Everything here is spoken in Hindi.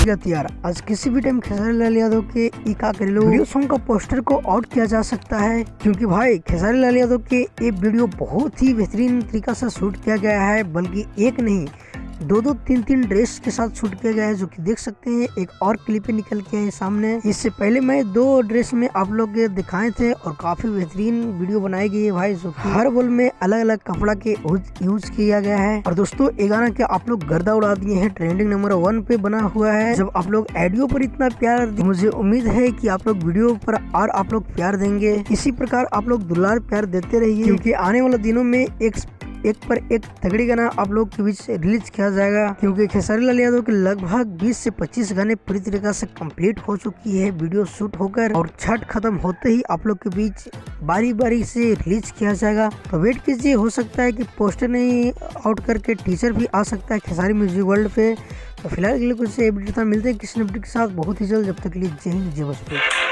गया तैयार। आज किसी भी टाइम खेसारी लाल यादव के इका करेलो वीडियो सॉन्ग का पोस्टर को आउट किया जा सकता है, क्योंकि भाई खेसारी लाल यादव के ये वीडियो बहुत ही बेहतरीन तरीका से शूट किया गया है। बल्कि एक नहीं दो तीन ड्रेस के साथ शूट किया गया है, जो कि देख सकते हैं। एक और क्लिप निकल के है सामने। इससे पहले मैं 2 ड्रेस में आप लोग दिखाए थे और काफी बेहतरीन वीडियो बनाई गई है भाई, जो कि हर बोल में अलग अलग कपड़ा के यूज किया गया है। और दोस्तों ये गाना के आप लोग गर्दा उड़ा दिए हैं, ट्रेंडिंग नंबर 1 पे बना हुआ है। जब आप लोग ऑडियो पर इतना प्यार, मुझे उम्मीद है कि आप लोग वीडियो पर और आप लोग प्यार देंगे। इसी प्रकार आप लोग दुलार प्यार देते रहिए, क्योंकि आने वाले दिनों में एक पर एक तगड़ी गाना आप लोग के बीच रिलीज किया जाएगा। क्योंकि खेसारी लाल यादव के लगभग 20 से 25 गाने पूरी तरीके से कंप्लीट हो चुकी है वीडियो शूट होकर, और छठ खत्म होते ही आप लोग के बीच बारी बारी से रिलीज किया जाएगा। तो वेट कीजिए, हो सकता है कि पोस्टर नहीं आउट करके टीचर भी आ सकता है खेसारी म्यूजिक वर्ल्ड पे। तो फिलहाल के लिए कुछ अपडेट था, मिलते हैं किसी अपडेट के साथ बहुत ही जल्द। जब तक के लिए जय हिंद जय भोजपुरी।